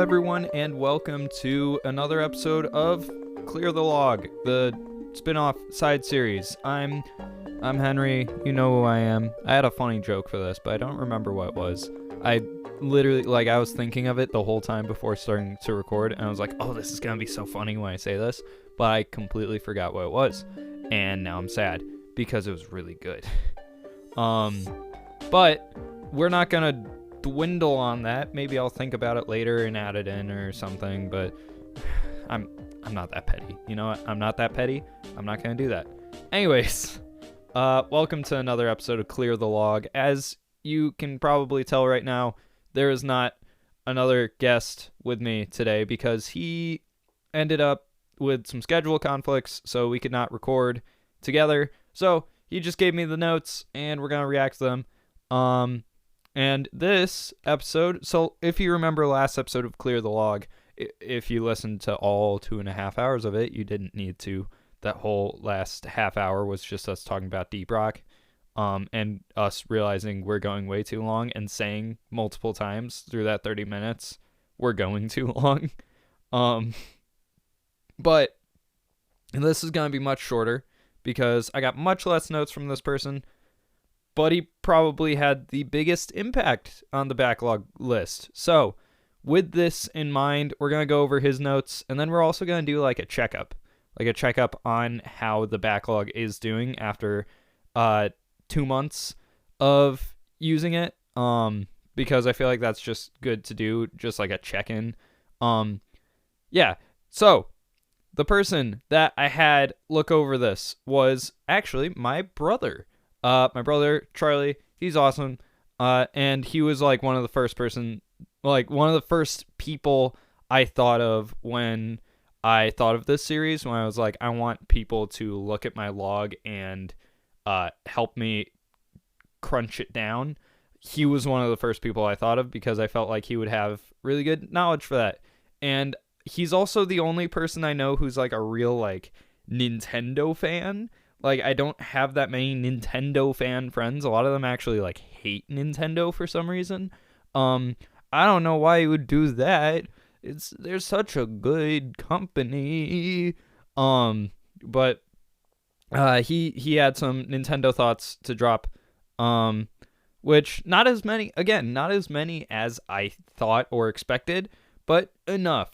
everyone, and welcome to another episode of Clear the Log, the spin-off side series. I'm Henry. You know who I am. I had a funny joke for this, but I don't remember what it was. I literally, I was thinking of it the whole time before starting to record, and I was like, oh, this is gonna be so funny when I say this, but I completely forgot what it was, and now I'm sad, because it was really good. But we're not gonna dwindle on that. Maybe I'll think about it later and add it in or something, but I'm not that petty. You know what? I'm not that petty. I'm not gonna do that. Anyways, welcome to another episode of Clear the Log. As you can probably tell right now, there is not another guest with me today because he ended up with some schedule conflicts, so we could not record together. So he just gave me the notes and we're gonna react to them. And this episode, so if you remember last episode of Clear the Log, if you listened to all 2.5 hours of it, you didn't need to. That whole last half hour was just us talking about Deep Rock, and us realizing we're going way too long and saying multiple times through that 30 minutes, we're going too long. But this is going to be much shorter because I got much less notes from this person, but he probably had the biggest impact on the backlog list. So with this in mind, we're going to go over his notes, and then we're also going to do like a checkup on how the backlog is doing after 2 months of using it, because I feel like that's just good to do, just like a check-in. Yeah, so the person that I had look over this was actually my brother. My brother, Charlie, he's awesome. And he was like one of the first people I thought of when I thought of this series, when I was like, I want people to look at my log and help me crunch it down. He was one of the first people I thought of because I felt like he would have really good knowledge for that. And he's also the only person I know who's like a real like Nintendo fan. Like, I don't have that many Nintendo fan friends. A lot of them actually, like, hate Nintendo for some reason. I don't know why you would do that. They're such a good company. But he had some Nintendo thoughts to drop, which not as many as I thought or expected, but enough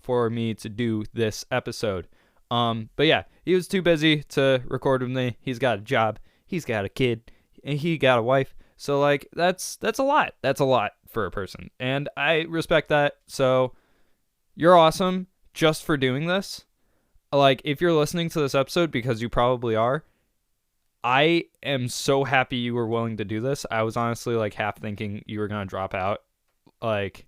for me to do this episode. But yeah, he was too busy to record with me. He's got a job, he's got a kid, and he got a wife. So like, that's a lot. That's a lot for a person. And I respect that. So you're awesome just for doing this. Like, if you're listening to this episode, because you probably are, I am so happy you were willing to do this. I was honestly like half thinking you were going to drop out. Like,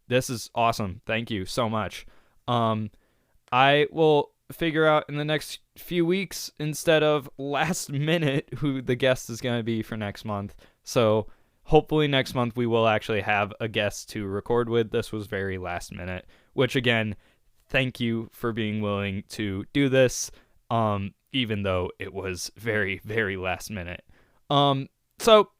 this is awesome. Thank you so much. I will figure out in the next few weeks, instead of last minute, who the guest is going to be for next month. So hopefully next month we will actually have a guest to record with. This was very last minute, which again, thank you for being willing to do this, even though it was very, very last minute. So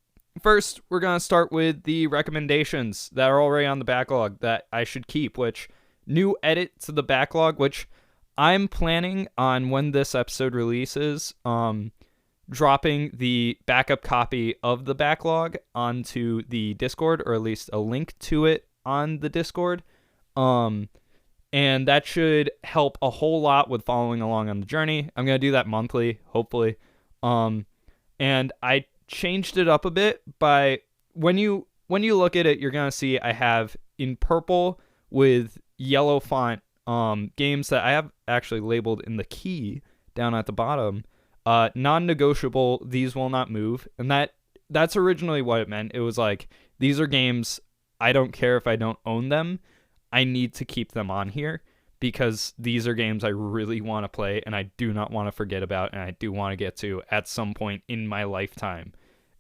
first, we're going to start with the recommendations that are already on the backlog that I should keep, which new edit to the backlog, which I'm planning on when this episode releases, dropping the backup copy of the backlog onto the Discord, or at least a link to it on the Discord. And that should help a whole lot with following along on the journey. I'm going to do that monthly, hopefully. And I changed it up a bit by when you look at it, you're going to see I have in purple with yellow font games that I have actually labeled in the key down at the bottom, non-negotiable, these will not move. And that's originally what it meant. It was like, these are games, I don't care if I don't own them, I need to keep them on here because these are games I really want to play and I do not want to forget about and I do want to get to at some point in my lifetime.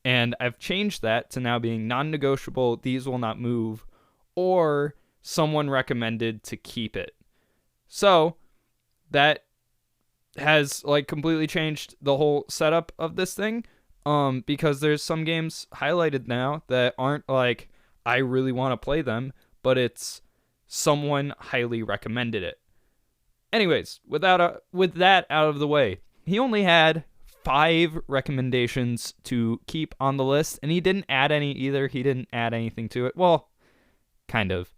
And I've changed that to now being non-negotiable, these will not move, or someone recommended to keep it. So that has like completely changed the whole setup of this thing, because there's some games highlighted now that aren't like I really want to play them, but it's someone highly recommended it. Anyways, with that out of the way, he only had 5 recommendations to keep on the list, and he didn't add any either. He didn't add anything to it. Well, kind of.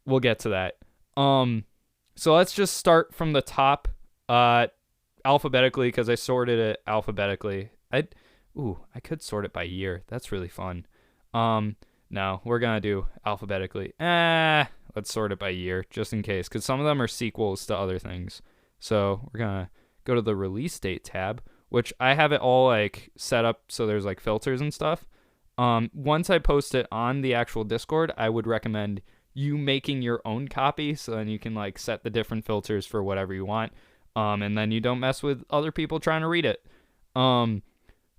We'll get to that. So let's just start from the top, alphabetically, because I sorted it alphabetically. I could sort it by year. That's really fun. No, we're gonna do alphabetically. Let's sort it by year, just in case, because some of them are sequels to other things. So we're gonna go to the release date tab, which I have it all like set up so there's like filters and stuff. Once I post it on the actual Discord, I would recommend you making your own copy, so then you can like set the different filters for whatever you want. And then you don't mess with other people trying to read it.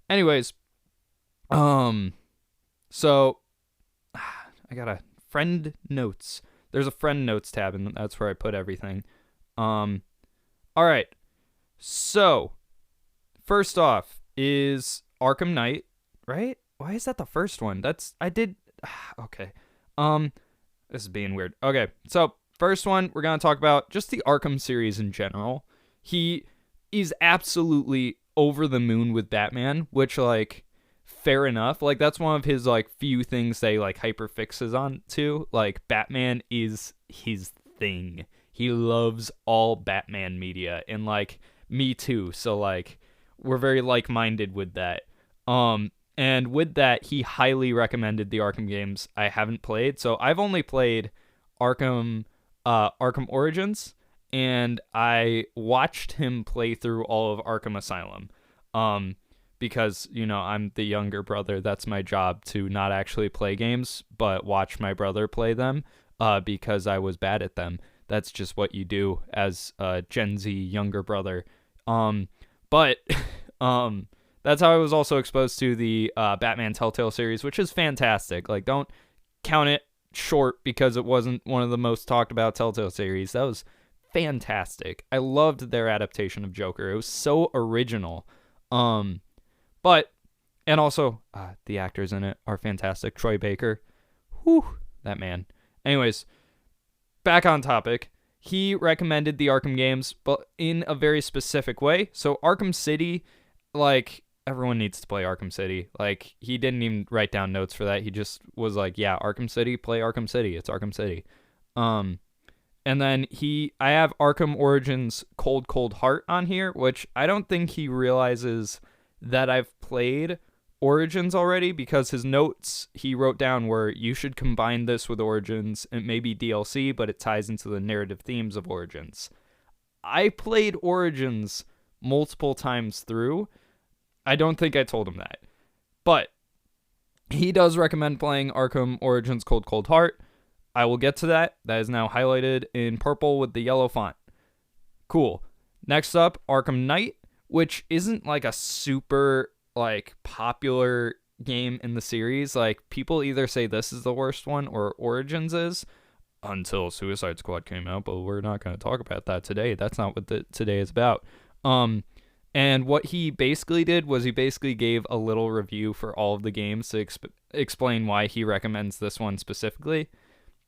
Anyways, so I got a friend notes. There's a friend notes tab, and that's where I put everything. All right. So first off is Arkham Knight, right? Why is that the first one? Okay. This is being weird. Okay. So first one, we're going to talk about just the Arkham series in general. He is absolutely over the moon with Batman, which, like, fair enough. Like, that's one of his, like, few things they, like, hyperfixes on to. Like, Batman is his thing. He loves all Batman media, and, like, me too. So, like, we're very like-minded with that. And with that, he highly recommended the Arkham games I haven't played. So I've only played Arkham Origins, and I watched him play through all of Arkham Asylum. Because, you know, I'm the younger brother. That's my job, to not actually play games, but watch my brother play them, because I was bad at them. That's just what you do as a Gen Z younger brother. But that's how I was also exposed to the Batman Telltale series, which is fantastic. Like, don't count it short because it wasn't one of the most talked about Telltale series. That was fantastic. I loved their adaptation of Joker. It was so original. And also the actors in it are fantastic. Troy Baker, whew, that man. Anyways, back on topic. He recommended the Arkham games, but in a very specific way. So Arkham City, like, everyone needs to play Arkham City. Like, he didn't even write down notes for that. He just was like, yeah, Arkham City, play Arkham City. It's Arkham City. And then I have Arkham Origins Cold Heart on here, which I don't think he realizes that I've played Origins already, because his notes he wrote down were, you should combine this with Origins. It may be DLC, but it ties into the narrative themes of Origins. I played Origins multiple times through. I don't think I told him that. But he does recommend playing Arkham Origins Cold Heart. I will get to that. That is now highlighted in purple with the yellow font. Cool. Next up, Arkham Knight, which isn't like a super like popular game in the series. Like, people either say this is the worst one or Origins is, until Suicide Squad came out, but we're not going to talk about that today. That's not what today is about. And what he basically did was he basically gave a little review for all of the games to explain why he recommends this one specifically.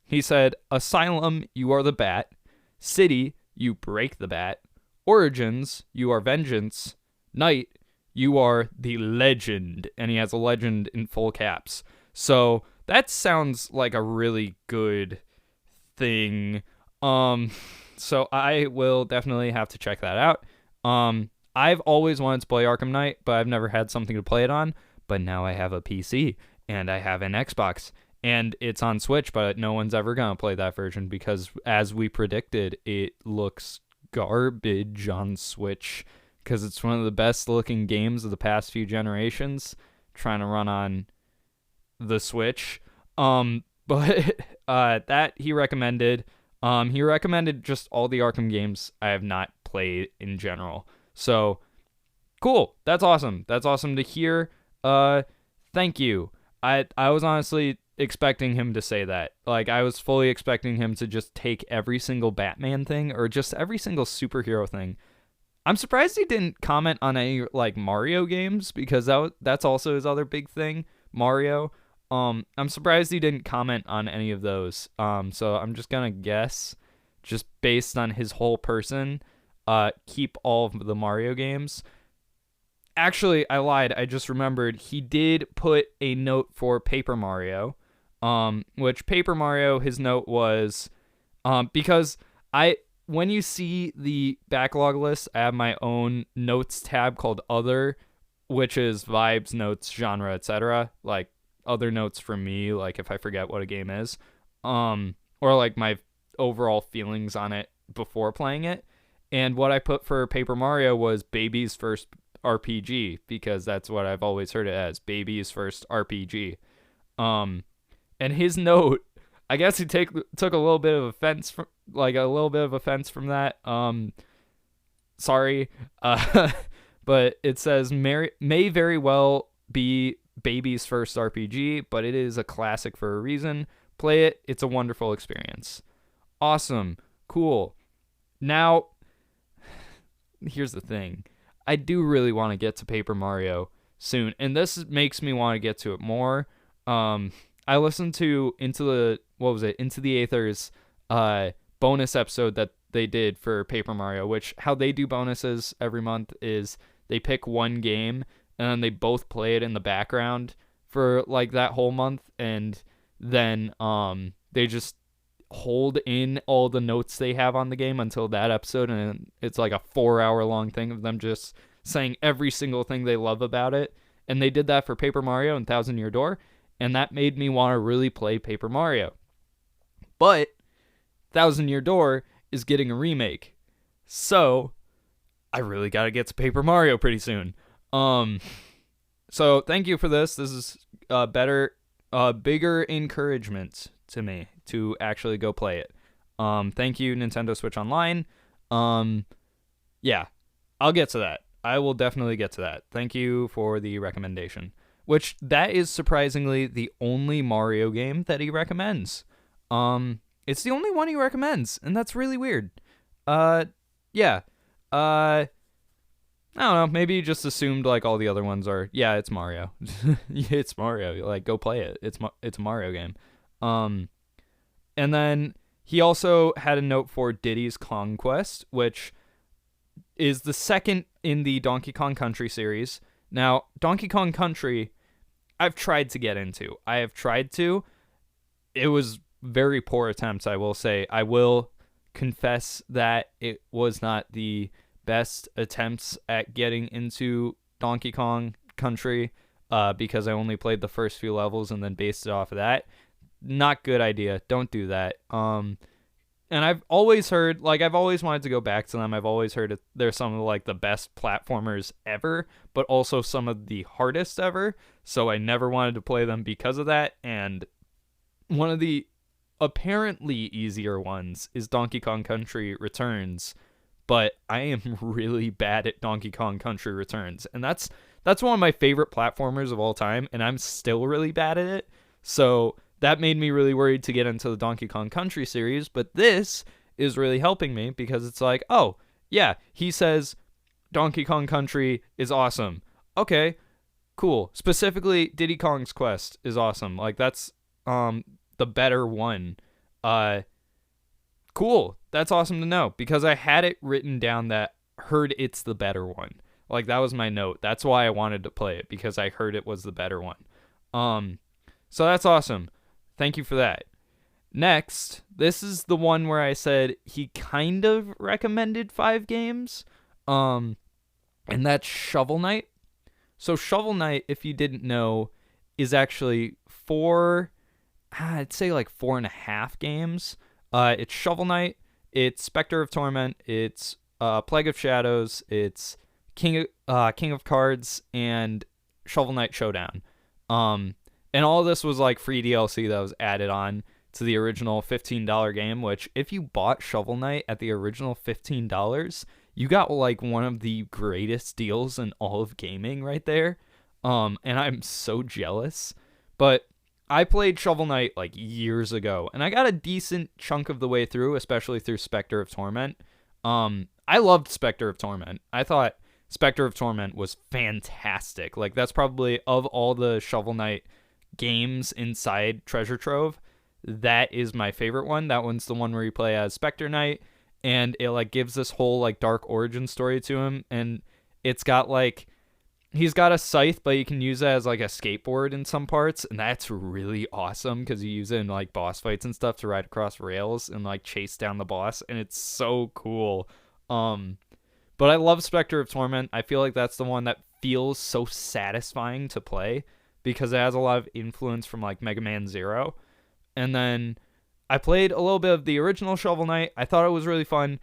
He said, Asylum, you are the Bat. City, you break the Bat. Origins, you are Vengeance. Knight, you are the Legend. And he has a legend in full caps. So that sounds like a really good thing. So I will definitely have to check that out. I've always wanted to play Arkham Knight, but I've never had something to play it on. But now I have a PC, and I have an Xbox, and it's on Switch, but no one's ever going to play that version because, as we predicted, it looks garbage on Switch because it's one of the best-looking games of the past few generations, trying to run on the Switch. But that he recommended. He recommended just all the Arkham games I have not played in general. So, cool. That's awesome. That's awesome to hear. Thank you. I was honestly expecting him to say that. Like, I was fully expecting him to just take every single Batman thing or just every single superhero thing. I'm surprised he didn't comment on any, like, Mario games because that's also his other big thing, Mario. I'm surprised he didn't comment on any of those. So I'm just gonna guess, just based on his whole person, keep all of the Mario games. Actually, I lied. I just remembered he did put a note for Paper Mario, which Paper Mario, his note was, because when you see the backlog list, I have my own notes tab called Other, which is vibes, notes, genre, etc. Like other notes from me, like if I forget what a game is, or like my overall feelings on it before playing it. And what I put for Paper Mario was baby's first RPG, because that's what I've always heard it as, baby's first RPG. And his note, I guess he took a little bit of offense from that. Sorry. But it says may very well be baby's first RPG, but it is a classic for a reason. Play it. It's a wonderful experience. Awesome. Cool. Now, here's the thing. I do really want to get to Paper Mario soon, and this makes me want to get to it more. I listened to Into the Aether's bonus episode that they did for Paper Mario, which how they do bonuses every month is they pick one game and then they both play it in the background for like that whole month, and then they just hold in all the notes they have on the game until that episode, and it's like a 4-hour long thing of them just saying every single thing they love about it. And they did that for Paper Mario and Thousand Year Door, and that made me want to really play Paper Mario. But Thousand Year Door is getting a remake, so I really got to get to Paper Mario pretty soon. So thank you for this. This is bigger encouragement to me to actually go play it. Thank you, Nintendo Switch Online. Yeah, I'll get to that. I will definitely get to that. Thank you for the recommendation. Which, that is surprisingly the only Mario game that he recommends. It's the only one he recommends, and that's really weird. Yeah. I don't know, maybe he just assumed like all the other ones are, yeah, it's Mario. It's Mario. Like, go play it. It's a Mario game. And then he also had a note for Diddy's Kong Quest, which is the second in the Donkey Kong Country series. Now, Donkey Kong Country, I've tried to get into. It was very poor attempts, I will say. I will confess that it was not the best attempts at getting into Donkey Kong Country, because I only played the first few levels and then based it off of that. Not good idea. Don't do that. And I've always heard, like, I've always wanted to go back to them. I've always heard they're some of, like, the best platformers ever, but also some of the hardest ever. So I never wanted to play them because of that. And one of the apparently easier ones is Donkey Kong Country Returns, but I am really bad at Donkey Kong Country Returns. And that's one of my favorite platformers of all time, and I'm still really bad at it. So that made me really worried to get into the Donkey Kong Country series, but this is really helping me because it's like, oh, yeah, he says Donkey Kong Country is awesome. Okay, cool. Specifically, Diddy Kong's Quest is awesome. Like, that's the better one. Cool. That's awesome to know, because I had it written down that heard it's the better one. Like, that was my note. That's why I wanted to play it, because I heard it was the better one. So that's awesome. Thank you for that. Next, this is the one where I said he kind of recommended 5 games. And that's Shovel Knight. So Shovel Knight, if you didn't know, is actually I'd say like 4.5 games. It's Shovel Knight, it's Spectre of Torment, it's Plague of Shadows, it's King of Cards, and Shovel Knight Showdown. And all of this was like free DLC that was added on to the original $15 game, which if you bought Shovel Knight at the original $15, you got like one of the greatest deals in all of gaming right there. And I'm so jealous. But I played Shovel Knight like years ago, and I got a decent chunk of the way through, especially through Spectre of Torment. I loved Spectre of Torment. I thought Spectre of Torment was fantastic. Like, that's probably, of all the Shovel Knight games inside Treasure Trove, that is my favorite one. That one's the one where you play as Spectre Knight, and it like gives this whole like dark origin story to him, and it's got like he's got a scythe, but you can use it as like a skateboard in some parts, and that's really awesome because you use it in like boss fights and stuff to ride across rails and like chase down the boss, and it's so cool. But I love Spectre of Torment. I feel like that's the one that feels so satisfying to play because it has a lot of influence from like Mega Man Zero. And then I played a little bit of the original Shovel Knight. I thought it was really fun,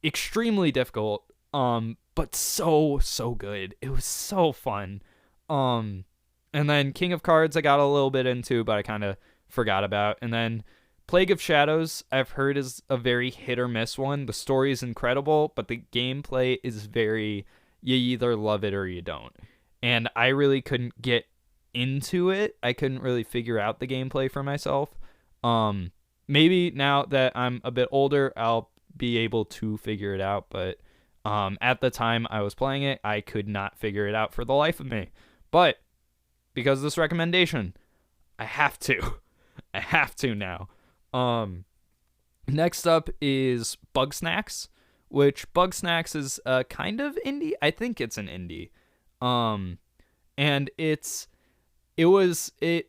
extremely difficult, but so good. It was so fun. And then King of Cards I got a little bit into, but I kind of forgot about. And then Plague of Shadows, I've heard, is a very hit or miss one. The story is incredible, but the gameplay is very, you either love it or you don't. And I really couldn't get into it. I couldn't really figure out the gameplay for myself. Maybe now that I'm a bit older, I'll be able to figure it out. But at the time I was playing it, I could not figure it out for the life of me. But because of this recommendation, I have to. I have to now. Next up is Bugsnax, which Bugsnax is kind of indie. I think it's an indie. And it was a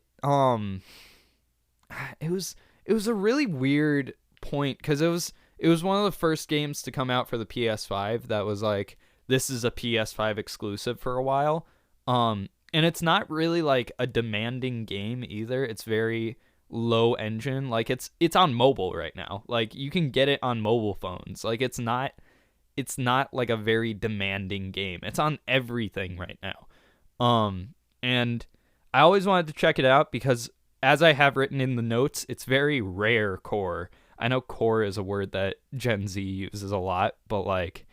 really weird point because it was one of the first games to come out for the PS5 that was like, this is a PS5 exclusive for a while. And it's not really like a demanding game either. It's very low engine. Like it's on mobile right now. Like you can get it on mobile phones. Like it's not like a very demanding game. It's on everything right now. And I always wanted to check it out because, as I have written in the notes, it's very rare core. I know core is a word that Gen Z uses a lot, but like,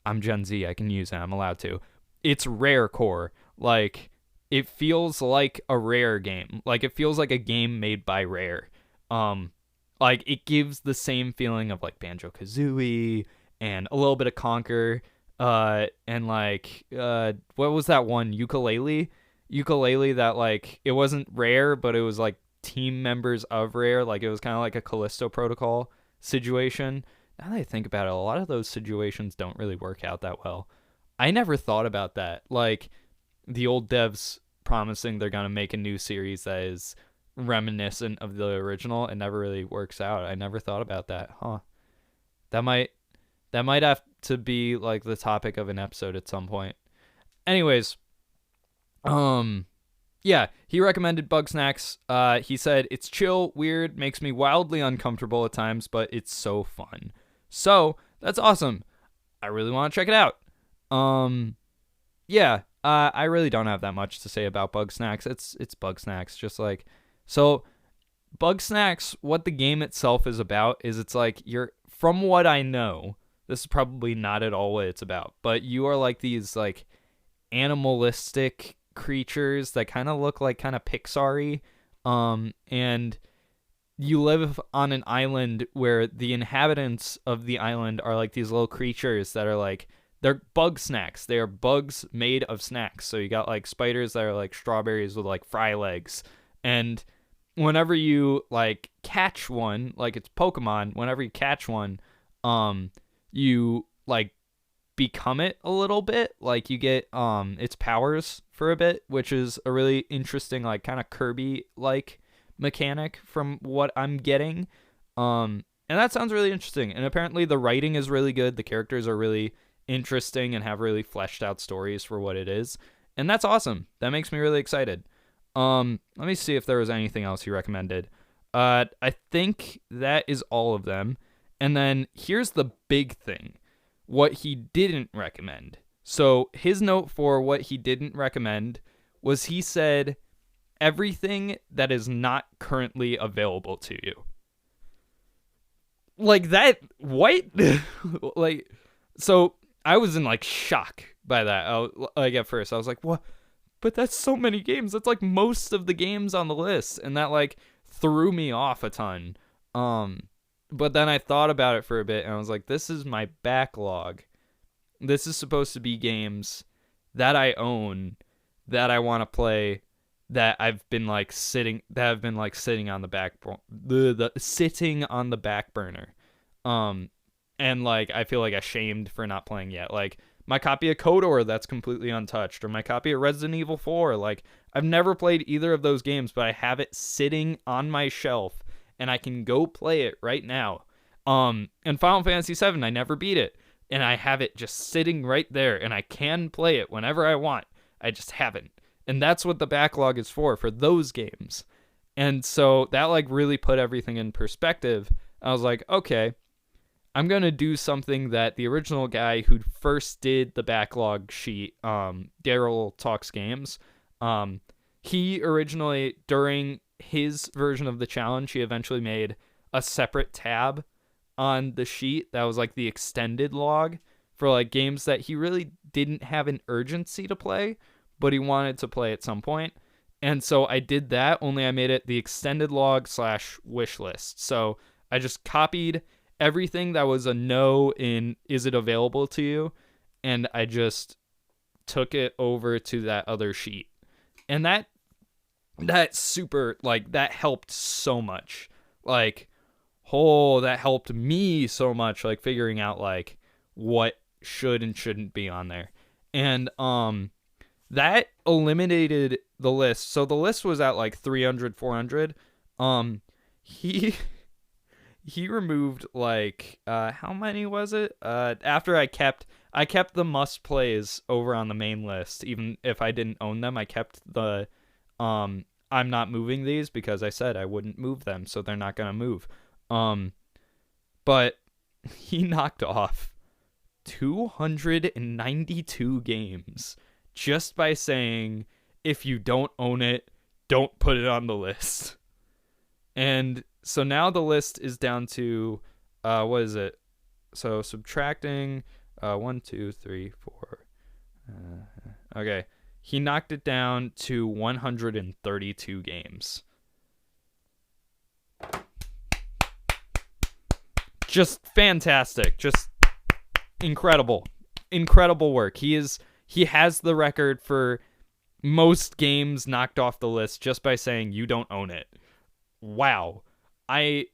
I'm Gen Z, I can use it, I'm allowed to. It's rare core. Like, it feels like a Rare game. Like, it feels like a game made by Rare. Like, it gives the same feeling of like Banjo-Kazooie and a little bit of Conker, and like, what was that one? Ukulele that like, it wasn't Rare, but it was like team members of Rare. Like, it was kind of like a Callisto Protocol situation. Now that I think about it, a lot of those situations don't really work out that well. I never thought about that. Like, the old devs promising they're going to make a new series that is reminiscent of the original, and never really works out. I never thought about that. Huh. That might have to be like the topic of an episode at some point. Anyways, yeah, he recommended Bugsnax. He said, it's chill, weird, makes me wildly uncomfortable at times, but it's so fun. So, that's awesome. I really want to check it out. Yeah, I really don't have that much to say about Bugsnax. It's Bugsnax, just like, so Bugsnax, what the game itself is about is it's like, from what I know, this is probably not at all what it's about, but you are like these like animalistic creatures that kind of look like kind of Pixar-y, and you live on an island where the inhabitants of the island are like these little creatures that are like, they're bug snacks. They are bugs made of snacks. So you got like spiders that are like strawberries with like fry legs, and whenever you like catch one, like it's Pokemon, whenever you catch one, you like become it a little bit. Like you get its powers for a bit, which is a really interesting like kind of Kirby like mechanic from what I'm getting. And that sounds really interesting. And apparently the writing is really good. The characters are really interesting and have really fleshed out stories for what it is. And that's awesome. That makes me really excited. Let me see if there was anything else he recommended. I think that is all of them. And then here's the big thing. What he didn't recommend. So his note for what he didn't recommend was, he said, everything that is not currently available to you. Like that, what? Like, so I was in like shock by that. Like at first I was like, what? But that's so many games. That's like most of the games on the list. And that like threw me off a ton. But then I thought about it for a bit and I was like, this is my backlog. This is supposed to be games that I own, that I want to play, that I've been like sitting on the sitting on the back burner. And like I feel like ashamed for not playing yet. Like my copy of KOTOR that's completely untouched, or my copy of Resident Evil 4. Like I've never played either of those games, but I have it sitting on my shelf and I can go play it right now. And Final Fantasy 7, I never beat it, and I have it just sitting right there, and I can play it whenever I want. I just haven't. And that's what the backlog is for those games. And so that like really put everything in perspective. I was like, okay, I'm going to do something that the original guy who first did the backlog sheet, Daryl Talks Games, he originally, during his version of the challenge, he eventually made a separate tab on the sheet that was like the extended log for like games that he really didn't have an urgency to play, but he wanted to play at some point. And so I did that, only I made it the extended log / wish list. So I just copied everything that was a no in is it available to you, and I just took it over to that other sheet. And that super, like, that helped so much. Like, that helped me so much, like figuring out like what should and shouldn't be on there. And that eliminated the list. So the list was at like 300, 400. He removed like how many was it? After I kept the must plays over on the main list, even if I didn't own them. I kept the I'm not moving these because I said I wouldn't move them, so they're not gonna move. But he knocked off 292 games just by saying, if you don't own it, don't put it on the list. And so now the list is down to, what is it? So subtracting 1, 2, 3, 4. Okay. He knocked it down to 132 games. Just fantastic. Just incredible. Incredible work. He has the record for most games knocked off the list just by saying you don't own it. Wow. And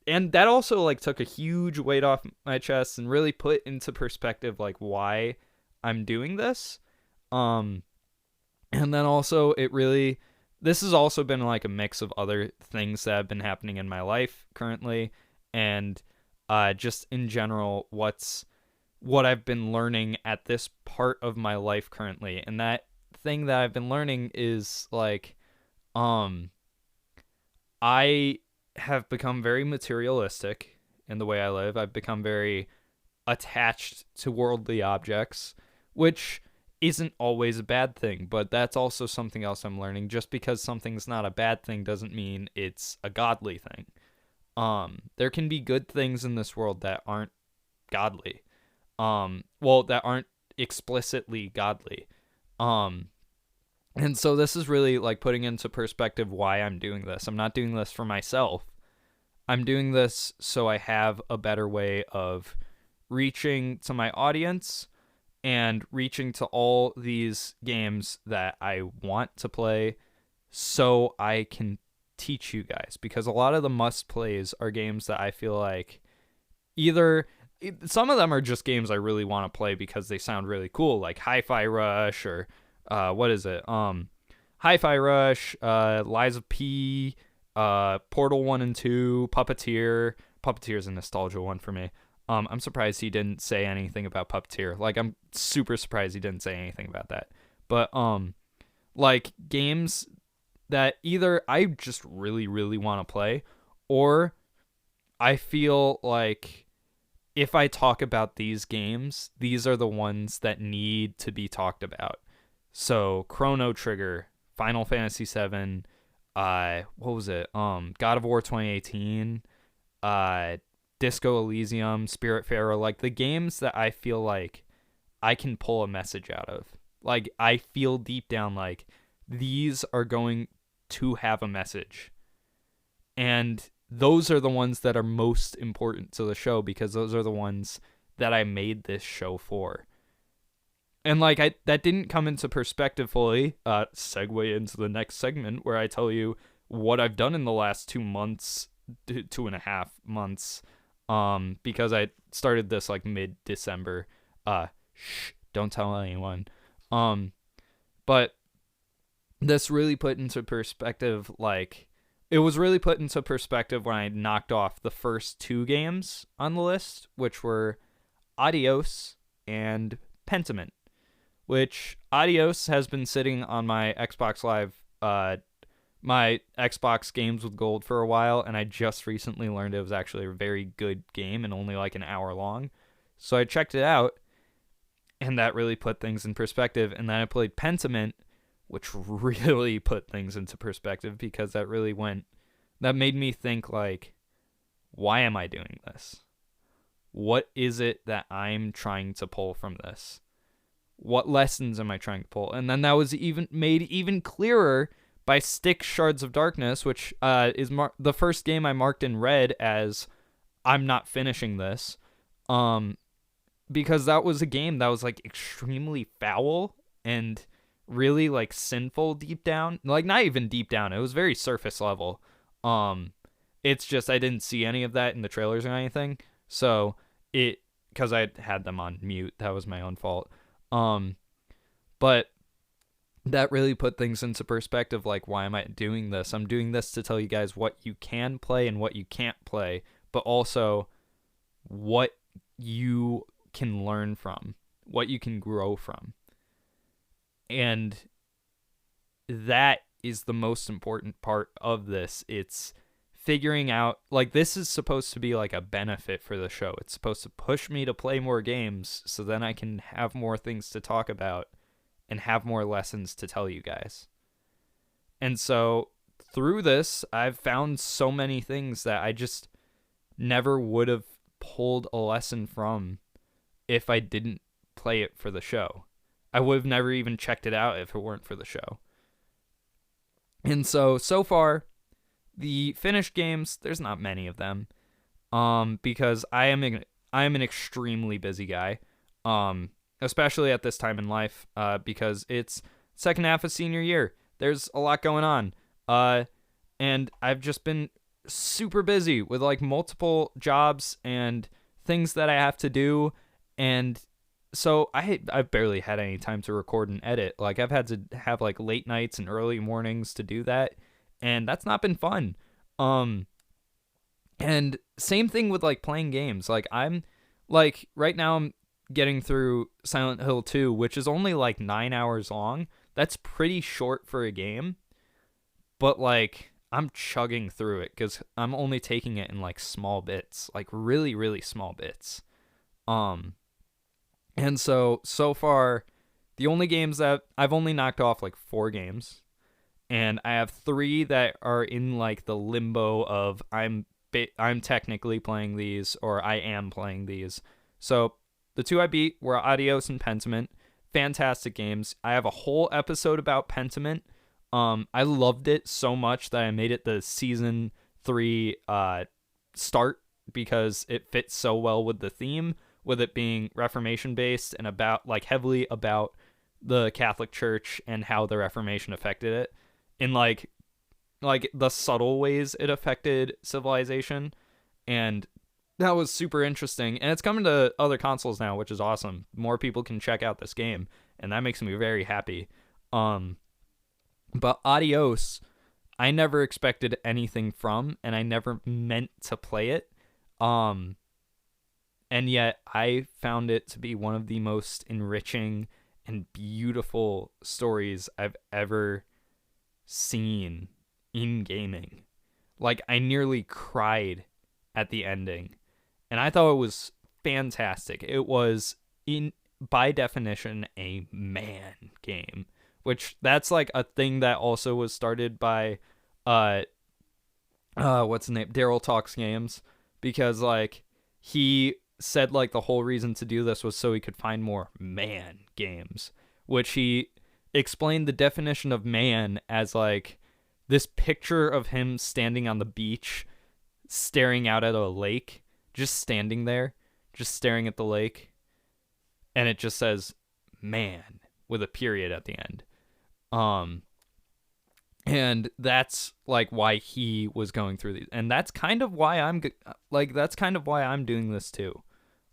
that also like took a huge weight off my chest and really put into perspective like why I'm doing this. And then also this has also been like a mix of other things that have been happening in my life currently, and just in general what I've been learning at this part of my life currently. And that thing that I've been learning is like I have become very materialistic in the way I live. I've become very attached to worldly objects, which isn't always a bad thing, but that's also something else I'm learning. Just because something's not a bad thing doesn't mean it's a godly thing. There can be good things in this world that aren't godly. That aren't explicitly godly. And so this is really like putting into perspective why I'm doing this. I'm not doing this for myself. I'm doing this so I have a better way of reaching to my audience and reaching to all these games that I want to play so I can teach you guys. Because a lot of the must plays are games that I feel like some of them are just games I really want to play because they sound really cool, like Hi-Fi Rush or what is it? Hi-Fi Rush, Lies of P, Portal 1 and 2, Puppeteer. Puppeteer's a nostalgia one for me. I'm surprised he didn't say anything about Puppeteer. Like, I'm super surprised he didn't say anything about that. But, like, games that either I just really, really want to play, or I feel like if I talk about these games, these are the ones that need to be talked about. So, Chrono Trigger, Final Fantasy 7, what was it? God of War 2018, Disco Elysium, Spiritfarer, like the games that I feel like I can pull a message out of. Like, I feel deep down like these are going to have a message. And those are the ones that are most important to the show because those are the ones that I made this show for. And like that didn't come into perspective fully. Segue into the next segment where I tell you what I've done in the last 2 months, 2.5 months, because I started this like mid-December. Don't tell anyone. Um, but this really put into perspective, like, it was really put into perspective when I knocked off the first 2 games on the list, which were Adios and Pentiment, which Adios has been sitting on my Xbox Live, my Xbox Games with Gold for a while, and I just recently learned it was actually a very good game and only like an hour long. So I checked it out, and that really put things in perspective. And then I played Pentiment, which really put things into perspective, because that made me think, like, why am I doing this? What is it that I'm trying to pull from this? What lessons am I trying to pull? And then that was made even clearer by Styx Shards of Darkness, which is the first game I marked in red as I'm not finishing this. Because that was a game that was like extremely foul and really like sinful deep down. Like, not even deep down. It was very surface level. It's just I didn't see any of that in the trailers or anything. So because I had them on mute, that was my own fault. But that really put things into perspective. Like, why am I doing this? I'm doing this to tell you guys what you can play and what you can't play, but also what you can learn from, what you can grow from. And that is the most important part of this. It's figuring out, like, this is supposed to be like a benefit for the show. It's supposed to push me to play more games so then I can have more things to talk about and have more lessons to tell you guys. And so through this, I've found so many things that I just never would have pulled a lesson from if I didn't play it for the show. I would have never even checked it out if it weren't for the show. And so far, the finished games, there's not many of them, because I am an extremely busy guy, especially at this time in life, because it's second half of senior year. There's a lot going on, and I've just been super busy with like multiple jobs and things that I have to do, and so I've barely had any time to record and edit. Like, I've had to have like late nights and early mornings to do that, and that's not been fun. And same thing with like playing games. Like, I'm like, right now I'm getting through Silent Hill 2, which is only like 9 hours long. That's pretty short for a game, but like, I'm chugging through it because I'm only taking it in like small bits, like really, really small bits. And so far, the only games that I've only knocked off like 4 games, and I have 3 that are in like the limbo of I'm technically playing these, or I am playing these. So the 2 I beat were Adios and Pentiment. Fantastic games. I have a whole episode about Pentiment. I loved it so much that I made it the season 3 start, because it fits so well with the theme, with it being Reformation based and about like heavily about the Catholic Church and how the Reformation affected it in like the subtle ways it affected civilization. And that was super interesting, and it's coming to other consoles now, which is awesome. More people can check out this game, and that makes me very happy. But Adios, I never expected anything from, and I never meant to play it. And yet I found it to be one of the most enriching and beautiful stories I've ever seen in gaming. Like, I nearly cried at the ending, and I thought it was fantastic. It was, by definition, a man game, which that's like a thing that also was started by what's his name, Daryl Talks Games, because like he said like the whole reason to do this was so he could find more man games, which he explained the definition of man as like this picture of him standing on the beach, staring out at a lake, just standing there, just staring at the lake, and it just says man with a period at the end. And that's like why he was going through these, and that's kind of why I'm doing this too,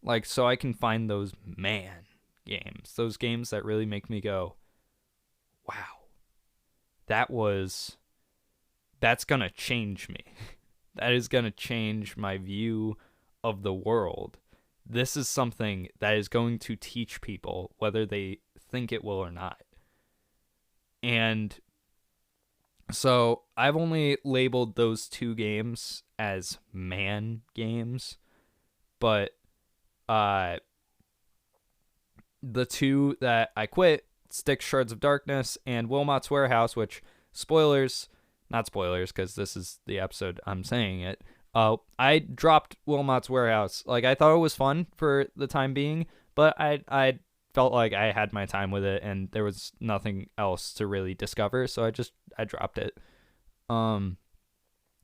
like so I can find those man games, those games that really make me go, wow, that's gonna change me. That is gonna change my view of the world. This is something that is going to teach people whether they think it will or not. And so I've only labeled those 2 games as man games, but the 2 that I quit, Styx Shards of Darkness and Wilmot's Warehouse, which not spoilers because this is the episode I'm saying it. I dropped Wilmot's Warehouse. Like, I thought it was fun for the time being, but I felt like I had my time with it and there was nothing else to really discover, so I dropped it. And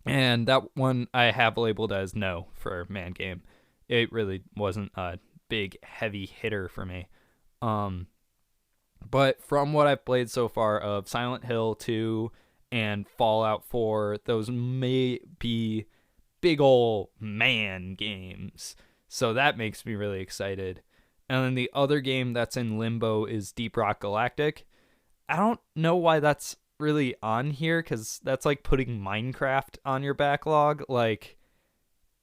that one I have labeled as no for man game. It really wasn't a big heavy hitter for me. But from what I've played so far of Silent Hill 2 and Fallout 4, those may be big ol' man games. So that makes me really excited. And then the other game that's in limbo is Deep Rock Galactic. I don't know why that's really on here, because that's like putting Minecraft on your backlog. Like,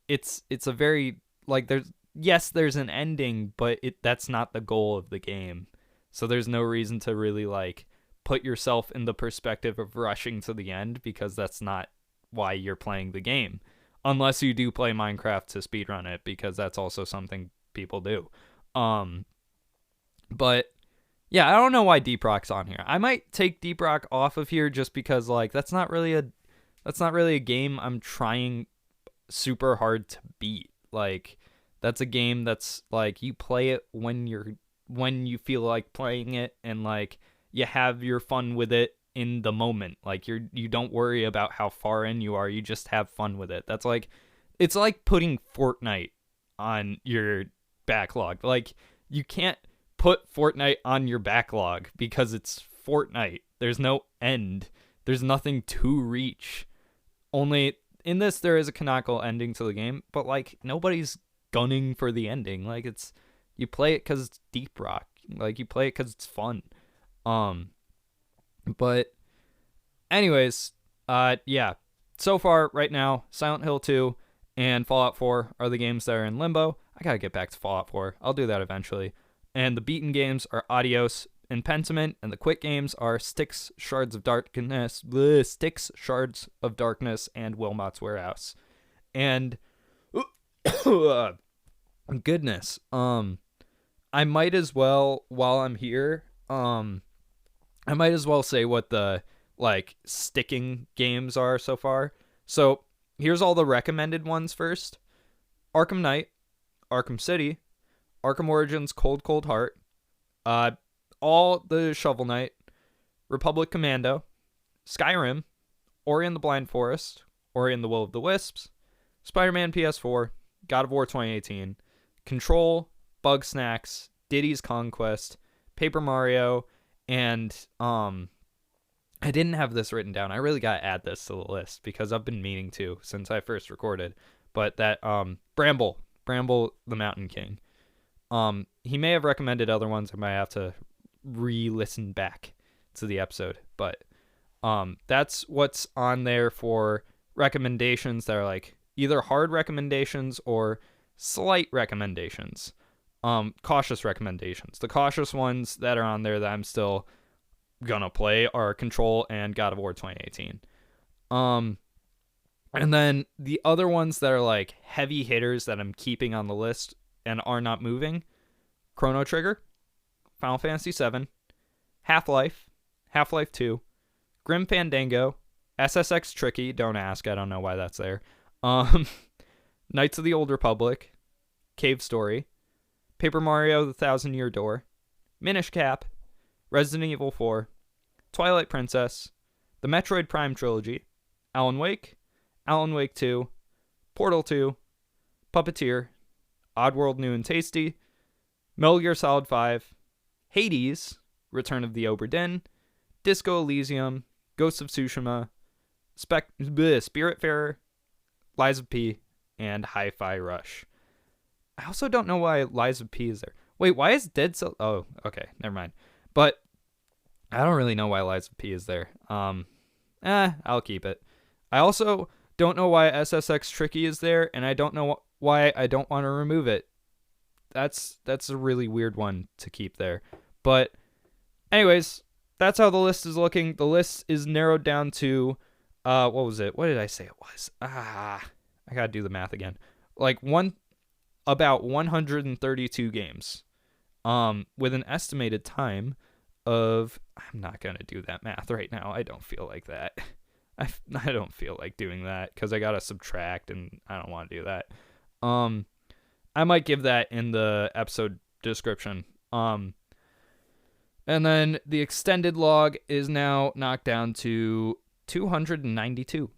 it's a very, like, there's an ending, but that's not the goal of the game. So there's no reason to really, like, put yourself in the perspective of rushing to the end, because that's not why you're playing the game. Unless you do play Minecraft to speedrun it, because that's also something people do. But yeah, I don't know why Deep Rock's on here. I might take Deep Rock off of here just because, like, that's not really a game I'm trying super hard to beat. Like, that's a game that's like you play it when you feel like playing it, and like you have your fun with it in the moment. Like, you don't worry about how far in you are, you just have fun with it. That's like, it's like putting Fortnite on your backlog. Like, you can't put Fortnite on your backlog because it's Fortnite. There's no end. There's nothing to reach. Only in this there is a canonical ending to the game, but like nobody's gunning for the ending. Like, it's, you play it because it's Deep Rock. Like, you play it because it's fun. But anyways, yeah. So far right now, Silent Hill 2 and Fallout 4 are the games that are in limbo. I gotta get back to Fallout 4. I'll do that eventually. And the beaten games are Adios and Pentiment, and the quit games are Styx Shards of Darkness, and Wilmot's Warehouse. And goodness, I might as well, while I'm here, I might as well say what the, like, sticking games are so far. So here's all the recommended ones first. Arkham Knight, Arkham City, Arkham Origins Cold Cold Heart, all the Shovel Knight, Republic Commando, Skyrim, Ori and the Blind Forest, Ori and the Will of the Wisps, Spider-Man PS4, God of War 2018, Control, Bugsnax, Diddy's Conquest, Paper Mario, and I didn't have this written down. I really gotta add this to the list because I've been meaning to since I first recorded. But that Bramble the Mountain King. He may have recommended other ones. I might have to re-listen back to the episode, but that's what's on there for recommendations that are like either hard recommendations or slight recommendations. Cautious recommendations. The cautious ones that are on there that I'm still gonna play are Control and God of War 2018. And then the other ones that are like heavy hitters that I'm keeping on the list and are not moving: Chrono Trigger, Final Fantasy VII, Half-Life 2, Grim Fandango, SSX Tricky, don't ask, I don't know why that's there, Knights of the Old Republic, Cave Story, Paper Mario The Thousand Year Door, Minish Cap, Resident Evil 4, Twilight Princess, the Metroid Prime Trilogy, Alan Wake 2, Portal 2, Puppeteer, Oddworld New and Tasty, Metal Gear Solid 5, Hades, Return of the Obra Dinn, Disco Elysium, Ghost of Tsushima, Spiritfarer, Lies of P, and Hi-Fi Rush. I also don't know why Lies of P is there. Wait, why is Dead Cell... Oh, okay, never mind. But I don't really know why Lies of P is there. I'll keep it. I also don't know why SSX Tricky is there, and I don't know why I don't want to remove it. That's a really weird one to keep there. But anyways, that's how the list is looking. The list is narrowed down to, what was it? What did I say it was? I gotta do the math again. About 132 games. With an estimated time of, I'm not gonna do that math right now. I don't feel like that. I don't feel like doing that because I gotta subtract, and I don't want to do that. I might give that in the episode description. And then the extended log is now knocked down to 292.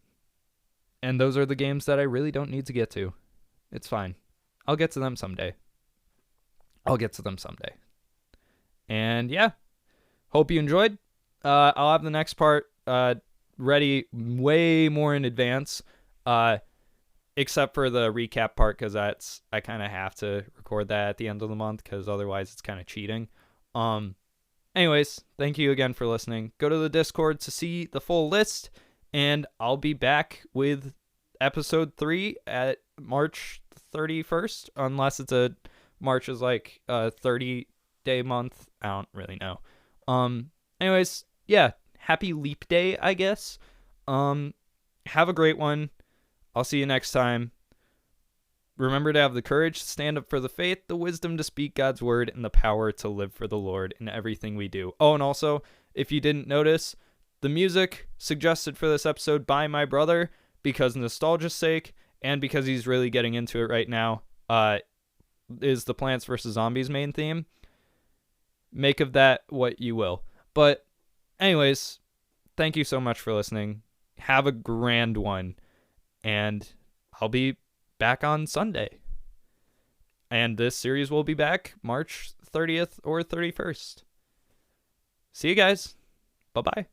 And those are the games that I really don't need to get to. It's fine. I'll get to them someday. And yeah, hope you enjoyed. I'll have the next part ready way more in advance, except for the recap part, because I kind of have to record that at the end of the month, because otherwise it's kind of cheating. Anyways, thank you again for listening. Go to the Discord to see the full list, and I'll be back with episode 3 at March 31st, unless March is like a 30-day month. I don't really know. Anyways, yeah, happy leap day, I guess. Have a great one. I'll see you next time. Remember to have the courage to stand up for the faith, the wisdom to speak God's word, and the power to live for the Lord in everything we do. Oh, and also, if you didn't notice, the music suggested for this episode by my brother, because nostalgia's sake, and because he's really getting into it right now, is the Plants vs. Zombies main theme. Make of that what you will. But anyways, thank you so much for listening. Have a grand one. And I'll be back on Sunday. And this series will be back March 30th or 31st. See you guys. Bye-bye.